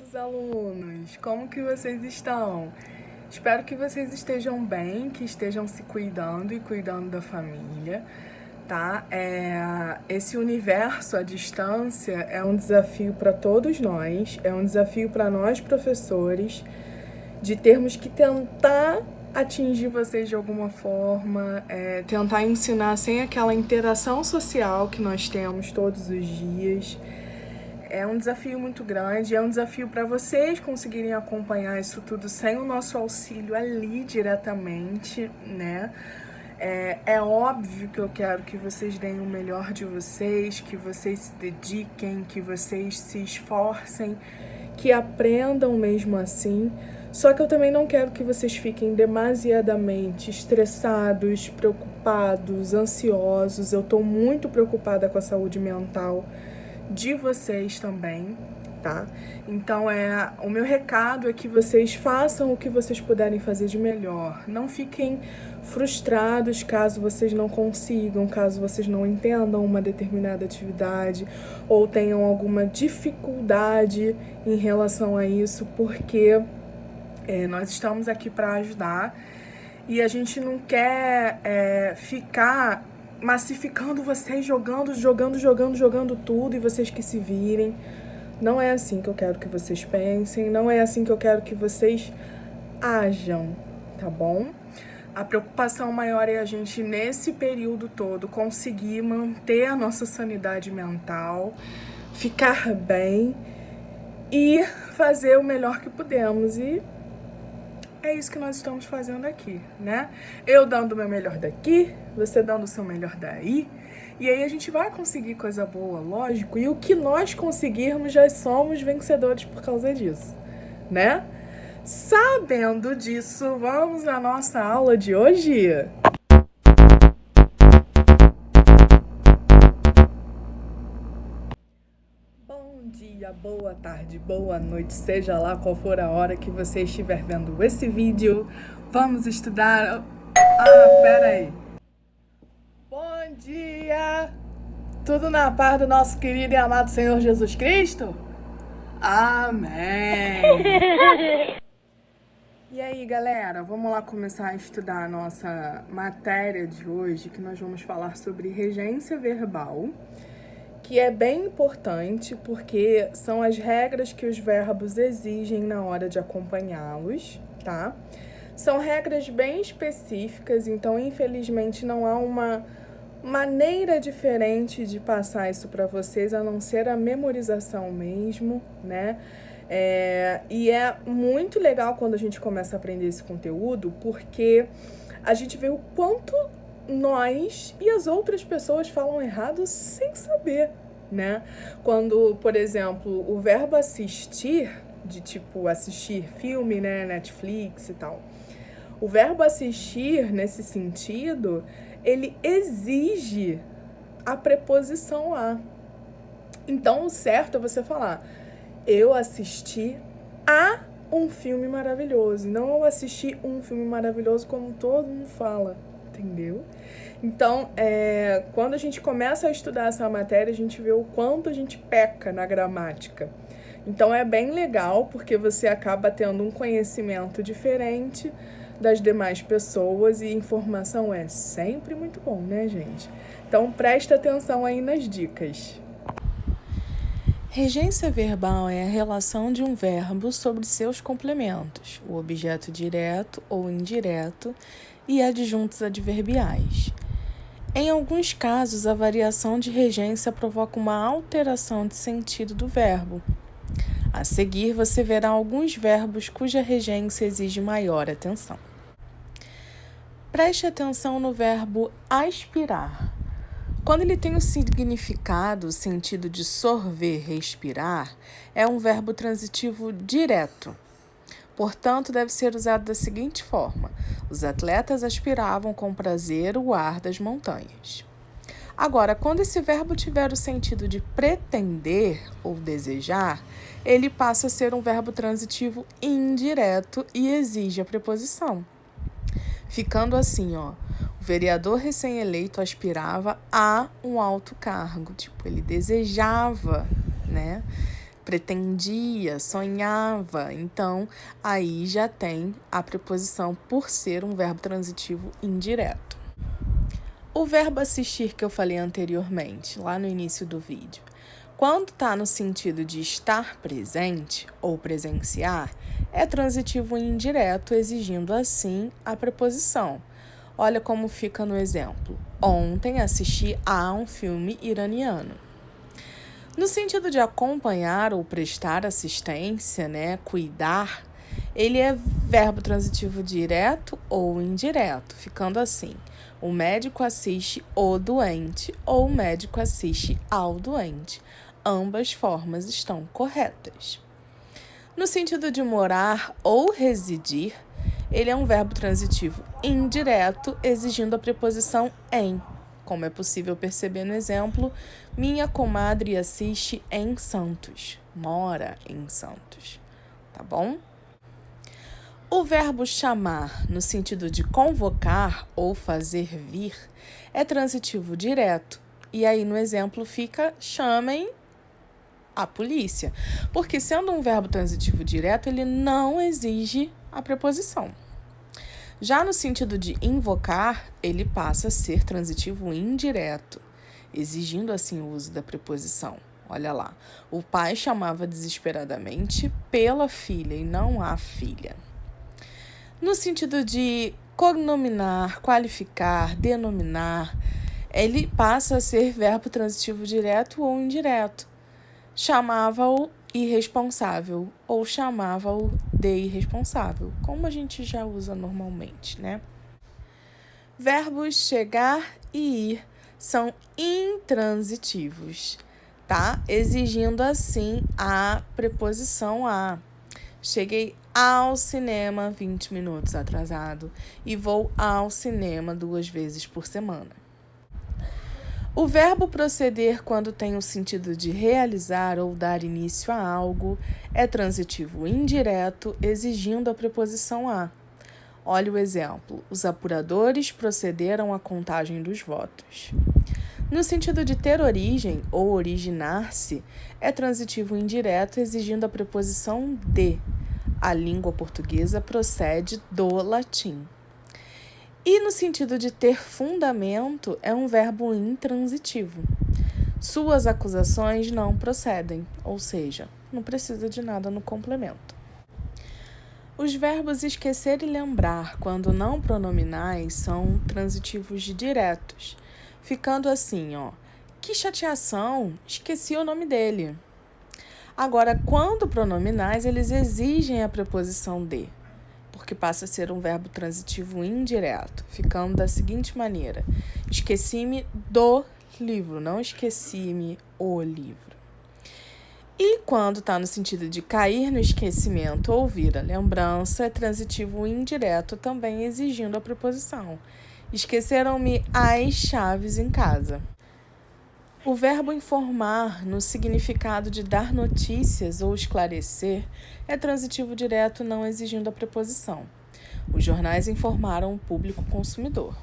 queridos alunos! Como que vocês estão? Espero que vocês estejam bem, que estejam se cuidando e cuidando da família, tá? Esse universo à distância é um desafio para todos nós, é um desafio para nós professores, de termos que tentar atingir vocês de alguma forma, tentar ensinar sem aquela interação social que nós temos todos os dias. É um desafio muito grande, é um desafio para vocês conseguirem acompanhar isso tudo sem o nosso auxílio ali diretamente, né? É óbvio que eu quero que vocês deem o melhor de vocês, que vocês se dediquem, que vocês se esforcem, que aprendam mesmo assim. Só que eu também não quero que vocês fiquem demasiadamente estressados, preocupados, ansiosos. Eu tô muito preocupada com a saúde mental de vocês também, tá? Então, o meu recado é que vocês façam o que vocês puderem fazer de melhor. Não fiquem frustrados caso vocês não consigam, caso vocês não entendam uma determinada atividade ou tenham alguma dificuldade em relação a isso, porque nós estamos aqui para ajudar e a gente não quer ficar massificando vocês, jogando tudo e vocês que se virem. Não é assim que eu quero que vocês pensem, não é assim que eu quero que vocês ajam, tá bom? A preocupação maior é a gente, nesse período todo, conseguir manter a nossa sanidade mental, ficar bem e fazer o melhor que pudermos. E é isso que nós estamos fazendo aqui, né? Eu dando o meu melhor daqui, você dando o seu melhor daí. E aí a gente vai conseguir coisa boa, lógico. E o que nós conseguirmos, já somos vencedores por causa disso, né? Sabendo disso, vamos à nossa aula de hoje. Bom dia, boa tarde, boa noite, seja lá qual for a hora que você estiver vendo esse vídeo. Vamos estudar... pera aí. Bom dia! Tudo na paz do nosso querido e amado Senhor Jesus Cristo? Amém! E aí, galera, vamos lá começar a estudar a nossa matéria de hoje, que nós vamos falar sobre regência verbal, que é bem importante porque são as regras que os verbos exigem na hora de acompanhá-los, tá? São regras bem específicas, então infelizmente não há uma maneira diferente de passar isso para vocês, a não ser a memorização mesmo, né? E é muito legal quando a gente começa a aprender esse conteúdo, porque a gente vê o quanto nós e as outras pessoas falam errado sem saber, né? Quando, por exemplo, o verbo assistir, de tipo assistir filme, né, Netflix e tal, o verbo assistir, nesse sentido, ele exige a preposição a. Então, o certo é você falar: eu assisti a um filme maravilhoso. Não eu assisti um filme maravilhoso como todo mundo fala, entendeu? Então, quando a gente começa a estudar essa matéria, a gente vê o quanto a gente peca na gramática. Então, é bem legal, porque você acaba tendo um conhecimento diferente das demais pessoas e informação é sempre muito bom, né, gente? Então, presta atenção aí nas dicas. Regência verbal é a relação de um verbo sobre seus complementos, o objeto direto ou indireto e adjuntos adverbiais. Em alguns casos, a variação de regência provoca uma alteração de sentido do verbo. A seguir, você verá alguns verbos cuja regência exige maior atenção. Preste atenção no verbo aspirar. Quando ele tem o significado, o sentido de sorver, respirar, é um verbo transitivo direto. Portanto, deve ser usado da seguinte forma: os atletas aspiravam com prazer o ar das montanhas. Agora, quando esse verbo tiver o sentido de pretender ou desejar, ele passa a ser um verbo transitivo indireto e exige a preposição. Ficando assim, o vereador recém-eleito aspirava a um alto cargo, ele desejava, né? pretendia, sonhava. Então, aí já tem a preposição por ser um verbo transitivo indireto. O verbo assistir que eu falei anteriormente, lá no início do vídeo, quando está no sentido de estar presente ou presenciar, é transitivo indireto, exigindo assim a preposição. Olha como fica no exemplo. Ontem assisti a um filme iraniano. No sentido de acompanhar ou prestar assistência, cuidar, ele é verbo transitivo direto ou indireto, ficando assim: o médico assiste o doente ou o médico assiste ao doente. Ambas formas estão corretas. No sentido de morar ou residir, ele é um verbo transitivo indireto, exigindo a preposição em. Como é possível perceber no exemplo, minha comadre assiste em Santos, mora em Santos, tá bom? O verbo chamar, no sentido de convocar ou fazer vir, é transitivo direto. E aí no exemplo fica chamem a polícia, porque sendo um verbo transitivo direto, ele não exige a preposição. Já no sentido de invocar, ele passa a ser transitivo indireto, exigindo assim o uso da preposição. Olha lá, o pai chamava desesperadamente pela filha e não a filha. No sentido de cognominar, qualificar, denominar, ele passa a ser verbo transitivo direto ou indireto. Chamava-o irresponsável ou chamava-o de irresponsável, como a gente já usa normalmente, Verbos chegar e ir são intransitivos, tá? Exigindo assim a preposição a. Cheguei ao cinema 20 minutos atrasado e vou ao cinema 2 vezes por semana. O verbo proceder, quando tem o sentido de realizar ou dar início a algo, é transitivo indireto, exigindo a preposição a. Olha o exemplo. Os apuradores procederam à contagem dos votos. No sentido de ter origem ou originar-se, é transitivo indireto, exigindo a preposição de. A língua portuguesa procede do latim. E no sentido de ter fundamento, é um verbo intransitivo. Suas acusações não procedem, ou seja, não precisa de nada no complemento. Os verbos esquecer e lembrar, quando não pronominais, são transitivos diretos, ficando assim, que chateação, esqueci o nome dele. Agora, quando pronominais, eles exigem a preposição de, porque passa a ser um verbo transitivo indireto, ficando da seguinte maneira: esqueci-me do livro, não esqueci-me o livro. E quando está no sentido de cair no esquecimento ou vir a lembrança, é transitivo indireto, também exigindo a preposição. Esqueceram-me as chaves em casa. O verbo informar, no significado de dar notícias ou esclarecer, é transitivo direto, não exigindo a preposição. Os jornais informaram o público consumidor.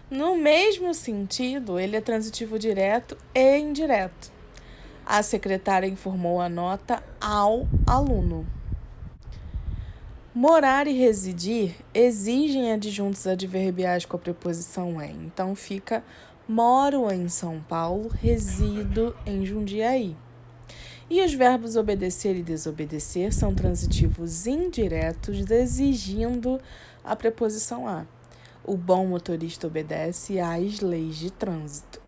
No mesmo sentido, ele é transitivo direto e indireto. A secretária informou a nota ao aluno. Morar e residir exigem adjuntos adverbiais com a preposição em. Então fica: moro em São Paulo, resido em Jundiaí. E os verbos obedecer e desobedecer são transitivos indiretos, exigindo a preposição a. O bom motorista obedece às leis de trânsito.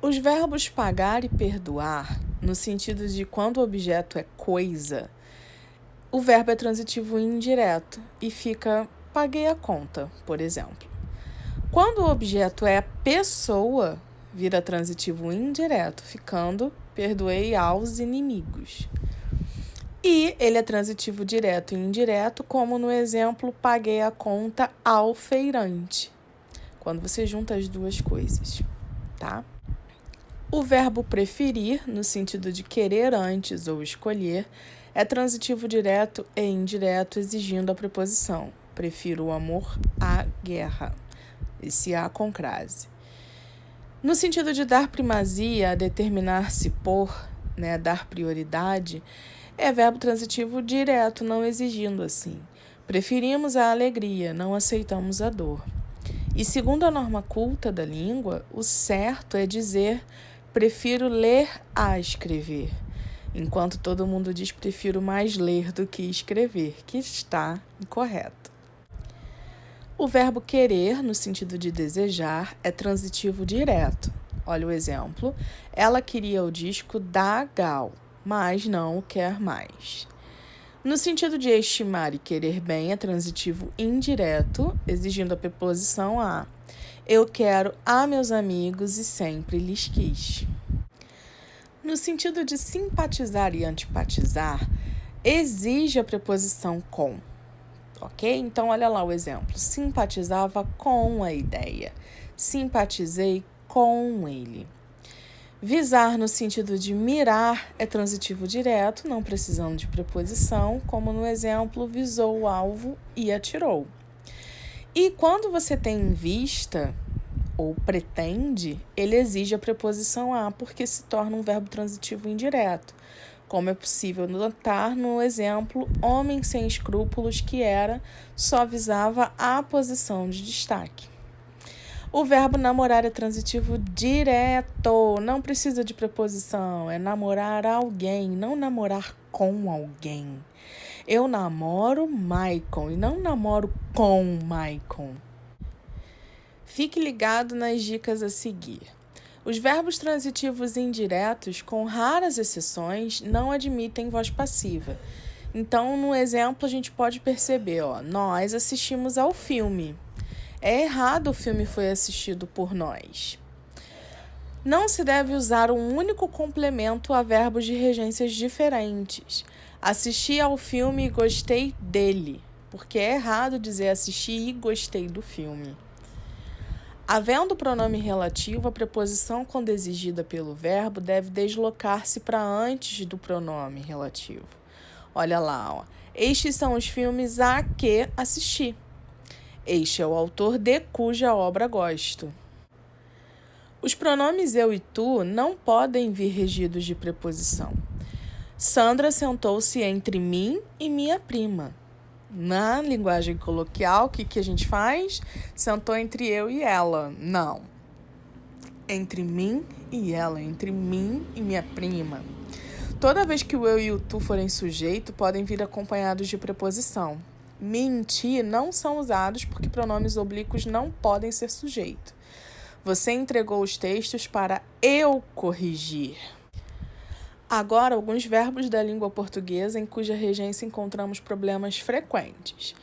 Os verbos pagar e perdoar, no sentido de quando o objeto é coisa, o verbo é transitivo indireto e fica: paguei a conta, por exemplo. Quando o objeto é pessoa, vira transitivo indireto, ficando: perdoei aos inimigos. E ele é transitivo direto e indireto, como no exemplo: paguei a conta ao feirante, quando você junta as duas coisas, tá? O verbo preferir, no sentido de querer antes ou escolher, é transitivo direto e indireto, exigindo a preposição. Prefiro o amor à guerra. Esse a com crase. No sentido de dar primazia a determinar-se por, né, dar prioridade, é verbo transitivo direto, não exigindo assim. Preferimos a alegria, não aceitamos a dor. E segundo a norma culta da língua, o certo é dizer prefiro ler a escrever, enquanto todo mundo diz prefiro mais ler do que escrever, que está incorreto. O verbo querer, no sentido de desejar, é transitivo direto. Olha o exemplo. Ela queria o disco da Gal, mas não o quer mais. No sentido de estimar e querer bem, é transitivo indireto, exigindo a preposição a. Eu quero a meus amigos e sempre lhes quis. No sentido de simpatizar e antipatizar, exige a preposição com. Ok? Então, olha lá o exemplo. Simpatizava com a ideia. Simpatizei com ele. Visar, no sentido de mirar, é transitivo direto, não precisando de preposição, como no exemplo, visou o alvo e atirou. E quando você tem em vista ou pretende, ele exige a preposição a, porque se torna um verbo transitivo indireto, como é possível notar no exemplo homem sem escrúpulos que era, só visava a posição de destaque. O verbo namorar é transitivo direto, não precisa de preposição, é namorar alguém, não namorar com alguém. Eu namoro Maicon e não namoro com Maicon. Fique ligado nas dicas a seguir. Os verbos transitivos indiretos, com raras exceções, não admitem voz passiva. Então, no exemplo, a gente pode perceber, nós assistimos ao filme. É errado o filme foi assistido por nós. Não se deve usar um único complemento a verbos de regências diferentes. Assisti ao filme e gostei dele, porque é errado dizer assisti e gostei do filme. Havendo pronome relativo, a preposição, quando exigida pelo verbo, deve deslocar-se para antes do pronome relativo. Olha lá, estes são os filmes a que assisti. Este é o autor de cuja obra gosto. Os pronomes eu e tu não podem vir regidos de preposição. Sandra sentou-se entre mim e minha prima. Na linguagem coloquial, o que a gente faz? Sentou entre eu e ela. Não. Entre mim e ela, entre mim e minha prima. Toda vez que o eu e o tu forem sujeito, podem vir acompanhados de preposição. Me e ti não são usados porque pronomes oblíquos não podem ser sujeito. Você entregou os textos para eu corrigir. Agora, alguns verbos da língua portuguesa em cuja regência encontramos problemas frequentes.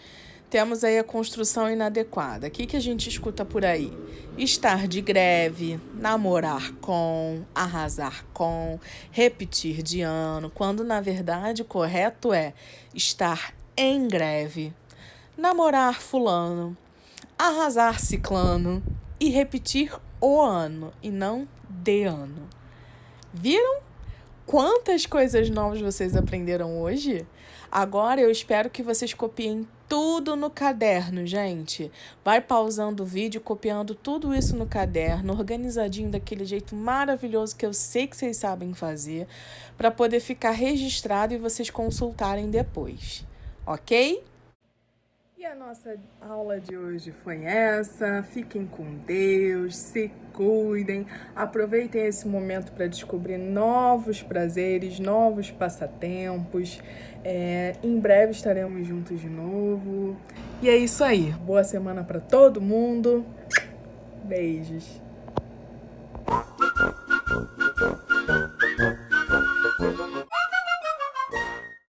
Temos aí a construção inadequada. O que a gente escuta por aí? Estar de greve, namorar com, arrasar com, repetir de ano, quando na verdade o correto é estar em greve, namorar fulano, arrasar ciclano e repetir o ano e não de ano. Viram? Quantas coisas novas vocês aprenderam hoje? Agora eu espero que vocês copiem tudo no caderno, gente. Vai pausando o vídeo, copiando tudo isso no caderno, organizadinho daquele jeito maravilhoso que eu sei que vocês sabem fazer, para poder ficar registrado e vocês consultarem depois, ok? E a nossa aula de hoje foi essa. Fiquem com Deus, se cuidem, aproveitem esse momento para descobrir novos prazeres, novos passatempos. Em breve estaremos juntos de novo. E é isso aí. Boa semana para todo mundo. Beijos.